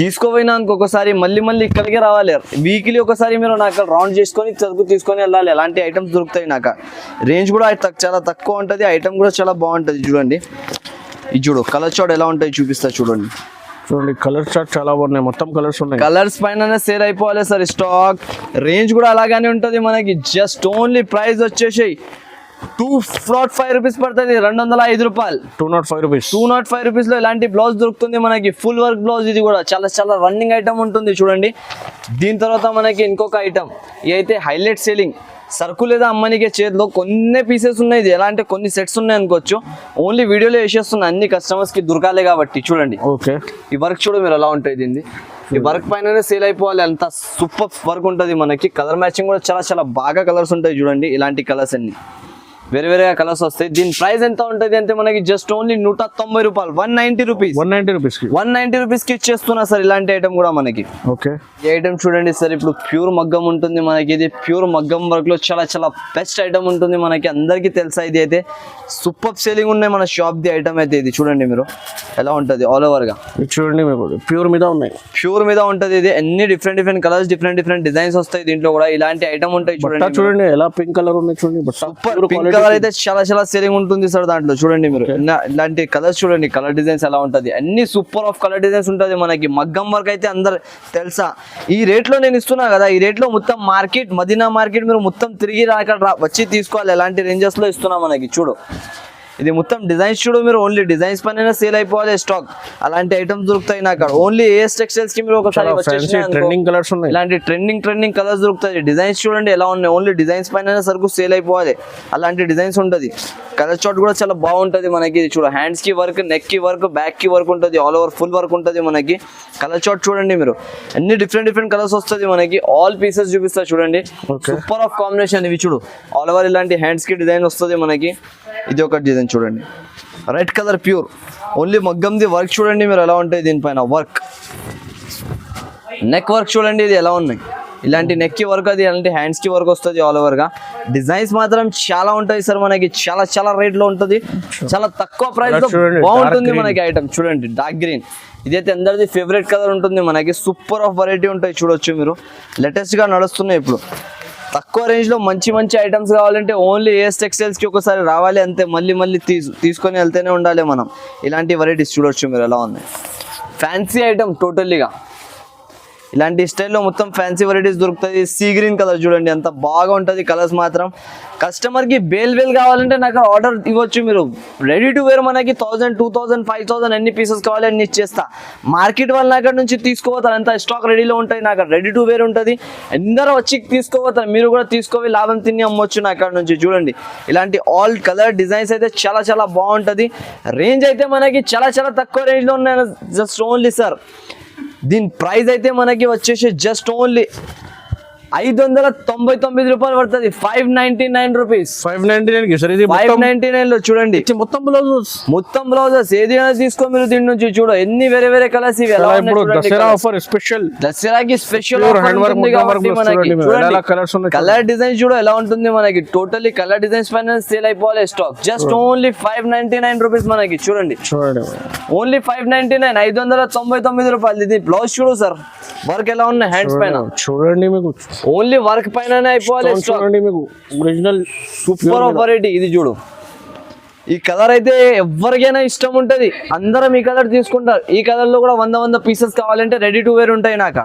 తీసుకోపోయినా ఇంకొకసారి మళ్ళీ ఇక్కడికే రావాలి. వీక్లీ ఒకసారి మీరు నాకు రౌండ్ చేసుకొని తీసుకొని వెళ్ళాలి. అలాంటి ఐటమ్స్ దొరుకుతాయి నాకు. రేంజ్ కూడా చాలా తక్కువ ఉంటుంది. ఐటమ్ కూడా చాలా బాగుంటుంది చూడండి. ఇది చూడు కలర్ చార్ట్ ఎలా ఉంటాయి చూపిస్తా చూడండి. చూడండి కలర్ చార్ట్ చాలా బాగున్నాయి, మొత్తం కలర్స్ ఉన్నాయి. కలర్స్ పైన సేల్ అయిపోవాలి సార్. స్టాక్ రేంజ్ కూడా అలాగానే ఉంటుంది మనకి. జస్ట్ ఓన్లీ ప్రైస్ వచ్చేసి 205 రూపీస్ పడుతుంది, 205 రూపాయలు. 205 రూపీస్. 205 రూపీస్ లో ఇలాంటి బ్లౌజ్ దొరుకుతుంది మనకి. ఫుల్ వర్క్ బ్లౌజ్, ఇది కూడా చాలా చాలా రన్నింగ్ ఐటమ్ ఉంటుంది చూడండి. దీని తర్వాత మనకి ఇంకొక ఐటమ్, ఇది అయితే హైలైట్ సేలింగ్. సరుకు లేదా అమ్మనికే చేతిలో కొన్ని పీసెస్ ఉన్నాయి. ఇది ఎలా అంటే కొన్ని సెట్స్ ఉన్నాయి అనుకోవచ్చు. ఓన్లీ వీడియోలో వేసేస్తున్నా, అన్ని కస్టమర్స్ కి దొరకాలి కాబట్టి. చూడండి ఓకే, ఈ వర్క్ చూడు మీరు ఎలా ఉంటుంది. దీన్ని ఈ వర్క్ పైననే సేల్ అయిపోవాలి, అంత సూపర్ వర్క్ ఉంటుంది మనకి. కలర్ మ్యాచింగ్ కూడా చాలా చాలా బాగా కలర్స్ ఉంటాయి చూడండి. ఇలాంటి కలర్స్ అన్ని వేరే వేరేగా కలర్స్ వస్తాయి. దీని ప్రైస్ ఎంత ఉంటుంది అంటే మనకి జస్ట్ ఓన్లీ 190 రూపాయలు, 190 రూపీస్. 190 రూపీస్ కి 190 రూపీస్ కి ఇచ్చేస్తున్నా సార్ ఇలాంటి ఐటమ్ కూడా మనకి. ఓకే, ఈ ఐటమ్ చూడండి సార్, ఇప్పుడు ప్యూర్ మగ్గం ఉంటుంది మనకి. ఇది ప్యూర్ మగ్గం వర్క్ లో చాలా చాలా బెస్ట్ ఐటమ్ ఉంటుంది మనకి. అందరికీ తెలుసా, ఇది అయితే సూపర్ సేలింగ్ ఉన్నాయి మన షాప్ ది ఐటమ్ అయితే. ఇది చూడండి మీరు ఎలా ఉంటుంది ఆల్ ఓవర్ గా. ఇది చూడండి మీకు ప్యూర్ మీద ఉన్నాయి, ప్యూర్ మీద ఉంటుంది. ఇది అన్ని different different colours, different different designs వస్తాయి దీంట్లో కూడా. ఇలాంటి ఐటమ్ ఉంటాయి చూడండి. చూడండి ఎలా పింక్ కలర్ ఉన్నాయి చూడండి. సూపర్ పింక్ కలర్ అయితే చాలా చాలా సేలింగ్ ఉంటుంది సార్ దాంట్లో. చూడండి మీరు ఇలాంటి కలర్స్ చూడండి, కలర్ డిజైన్స్ ఎలా ఉంటుంది. అన్ని సూపర్ ఆఫ్ కలర్ డిజైన్స్ ఉంటుంది మనకి. మగ్గం వర్క్ అయితే అందరు తెలుసా. ఈ రేట్ లో నేను ఇస్తున్నా కదా, ఈ రేట్ లో మొత్తం మార్కెట్, మదీనా మార్కెట్ మీరు మొత్తం తిరిగి వచ్చి తీసుకోవాలి. ఎలాంటి రేంజెస్ లో ఇస్తున్నా మనకి. చూడు ఇది మొత్తం డిజైన్స్ చూడు మీరు. ఓన్లీ డిజైన్స్ పైన సేల్ అయిపోవాలి స్టాక్. అలాంటి ఐటమ్స్ దొరుకుతాయి నాకు. ఓన్లీ ఏఎస్ టెక్స్టైల్స్ కి మీరు ఒకసారి ట్రెండింగ్ కలర్స్ ఉన్నాయి. ఇలాంటి ట్రెండింగ్ కలర్స్ దొరుకుతాయి. డిజైన్స్ చూడండి ఎలా ఉన్నాయి. ఓన్లీ డిజైన్స్ పైన సరుకు సేల్ అయిపోవాలి. అలాంటి డిజైన్స్ ఉంటుంది. కలర్ చార్ట్ కూడా చాలా బాగుంటుంది మనకి. ఇది చూడు, హ్యాండ్స్ కి వర్క్, నెక్ కి వర్క్, బ్యాక్ కి వర్క్ ఉంటుంది. ఆల్ ఓవర్ ఫుల్ వర్క్ ఉంటుంది మనకి. కలర్ చార్ట్ చూడండి మీరు, అన్ని డిఫరెంట్ డిఫరెంట్ కలర్స్ వస్తుంది మనకి. ఆల్ పీసెస్ చూపిస్తా చూడండి. సూపర్ ఆఫ్ కాంబినేషన్ ఇవి చూడు. ఆల్ ఓవర్ ఇలాంటి హ్యాండ్స్ కి డిజైన్ వస్తుంది మనకి. ఇది ఒక డిజైన్ చూడండి, రెడ్ కలర్ ప్యూర్. ఓన్లీ మగ్గంది వర్క్ చూడండి మీరు ఎలా ఉంటాయి. దీనిపైన వర్క్, నెక్ వర్క్ చూడండి ఇది ఎలా ఉన్నాయి. ఇలాంటి నెక్ కి వర్క్, అది ఇలాంటి హ్యాండ్స్ కి వర్క్ వస్తుంది ఆల్ ఓవర్ గా. డిజైన్స్ మాత్రం చాలా ఉంటాయి సార్ మనకి. చాలా చాలా రేట్ లో ఉంటుంది, చాలా తక్కువ ప్రైస్ లో బాగుంటుంది మనకి ఐటమ్. చూడండి డార్క్ గ్రీన్, ఇదైతే అందరిది ఫేవరెట్ కలర్ ఉంటుంది మనకి. సూపర్ ఆఫ్ వెరైటీ ఉంటాయి చూడొచ్చు మీరు. లేటెస్ట్ గా నడుస్తున్నాయి ఇప్పుడు. తక్కువ రేంజ్ లో మంచి మంచి ఐటమ్స్ కావాలంటే ఓన్లీ ఏఎస్ టెక్స్టైల్స్ కి ఒకసారి రావాలి అంతే. మళ్ళీ మళ్ళీ తీసుకొని వెళ్తేనే ఉండాలి మనం. ఇలాంటి వెరైటీస్ చూడొచ్చు మీరు ఎలా ఉన్నాయి. ఫ్యాన్సీ ఐటమ్ టోటల్లీగా. ఇలాంటి స్టైల్లో మొత్తం ఫ్యాన్సీ వెరైటీస్ దొరుకుతుంది. సీ గ్రీన్ కలర్ చూడండి ఎంత బాగా ఉంటుంది. కలర్స్ మాత్రం కస్టమర్కి బేల్ కావాలంటే నాకు ఆర్డర్ ఇవ్వచ్చు మీరు. రెడీ టు వేర్ మనకి 1000, 2000, 5000 ఎన్ని పీసెస్ కావాలి అన్ని ఇచ్చేస్తా. మార్కెట్ వాళ్ళ అక్కడ నుంచి తీసుకోపోతారు, అంత స్టాక్ రెడీలో ఉంటాయి. నాకు రెడీ టు వేర్ ఉంటుంది, అందరూ వచ్చి తీసుకోపోతారు. మీరు కూడా తీసుకోవి లాభం తిని అమ్మొచ్చు నా అక్కడ నుంచి. చూడండి ఇలాంటి ఆల్ కలర్ డిజైన్స్ అయితే చాలా చాలా బాగుంటుంది. రేంజ్ అయితే మనకి చాలా చాలా తక్కువ రేంజ్లో ఉన్నాయి. జస్ట్ ఓన్లీ సార్ దీని ప్రైస్ అయితే మనకి వచ్చేసి జస్ట్ ఓన్లీ 599 రూపాయలు పడుతుంది. 599 రూపీస్. 599 కి సార్ ఇది 599 లో చూడండి మొత్తం బ్లౌజెస్ ఏది తీసుకో మీరు. దీని నుంచి చూడ ఎన్ని వేరే వేరే కలర్స్ ఇవి. దసరా ఆఫర్ స్పెషల్, దసరాకి స్పెషల్ కలర్ డిజైన్స్ చూడ ఎలా ఉంటుంది మనకి. టోటల్లీ కలర్ డిజైన్స్ పైన సేల్ అయిపోవాలి స్టాక్. జస్ట్ ఓన్లీ 599 రూపీస్ మనకి. చూడండి ఓన్లీ 599, 599 రూపాయలు. ఇది బ్లౌజ్ చూడు సార్, వర్క్ ఎలా ఉన్నాయి హ్యాండ్స్ పైన చూడండి. మీకు ఓన్లీ వర్క్ పైన అయిపోవాలి. Original super variety. ఇది చూడు, ఈ కలర్ అయితే ఎవరికైనా ఇష్టం ఉంటది, అందరం ఈ కలర్ తీసుకుంటారు. ఈ కలర్ లో కూడా 100 పీసెస్ కావాలంటే రెడీ టు వేర్ ఉంటాయి నాకు.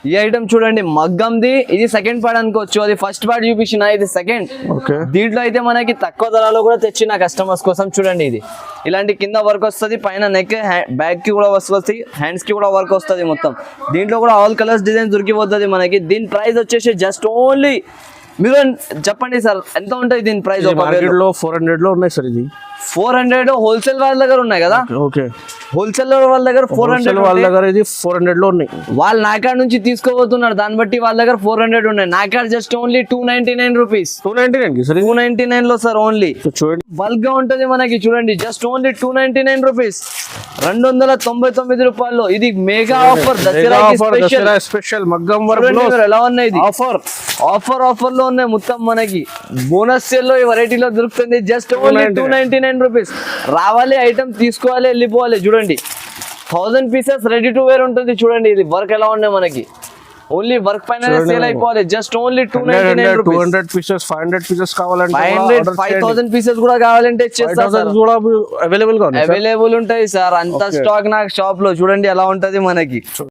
ఈ ఐటమ్ చూడండి మగ్గంది. ఇది సెకండ్ పార్ట్ అనుకోవచ్చు, అది ఫస్ట్ పార్ట్ చూపించిన, ఇది సెకండ్. దీంట్లో అయితే మనకి తక్కువ ధరలో కూడా తెచ్చిన కస్టమర్స్ కోసం. చూడండి ఇది ఇలాంటి కింద వర్క్ వస్తుంది, పైన నెక్ బ్యాక్ కి కూడా వస్తుంది, హ్యాండ్స్ కి కూడా వర్క్ వస్తుంది మొత్తం. దీంట్లో కూడా ఆల్ కలర్స్ డిజైన్ దొరికిపోతుంది మనకి. దీని ప్రైస్ వచ్చేసి జస్ట్ ఓన్లీ, మీరు చెప్పండి సార్ ఎంత ఉంటుంది దీని ప్రైస్? 400 లో ఉన్నాయి సార్. ఇది 400 హోల్సేల్ వాళ్ళ దగ్గర ఉన్నాయి కదా. ఓకే, హోల్సేల్ వాళ్ళ దగ్గర 400 వాళ్ళ దగ్గర ఇది 400 లో ఉన్నాయి. వాళ్ళు నాకాడ నుంచి తీసుకోబోతున్నారు, దాన్ని బట్టి వాళ్ళ దగ్గర 400 ఉన్నాయి. నాకాడ జస్ట్ ఓన్లీ 299 రూపీస్. 299 లో సార్ ఓన్లీ. చూడండి బల్క్ గా ఉంటది మనకి. చూడండి జస్ట్ ఓన్లీ 299 రూపీస్, 299 రూపాయల్లో. ఇది మెగా ఆఫర్, దసరా స్పెషల్ మగ్గం ఎలా ఉన్నాయి. ఇది ఆఫర్ లో ఉన్నాయి మొత్తం మనకి. బోనస్ సేల్ లో ఈ వెరైటీలో దొరుకుతుంది. Just only 299 rupees. రావాలి ఐటమ్ తీసుకోవాలి, వెళ్ళిపోవాలి. చూడండి 1000 పీసెస్ రెడీ టు వేర్ ఉంటుంది. చూడండి ఇది వర్క్ ఎలా ఉన్నాయి మనకి. ఓన్లీ వర్క్ పైన సేల్ అయిపోవాలి. Just only 299 rupees. 200 pieces 500 pieces కావాలంటే 5,000 పీసెస్ కూడా కావాలంటే ఇచ్చేస్తా సార్. కూడా అవైలబుల్ గా ఉంది. అవైలబుల్ ఉంటాయి సార్. అంత స్టాక్ నాకు షాప్ లో చూడండి ఎలా ఉంటది మనకి.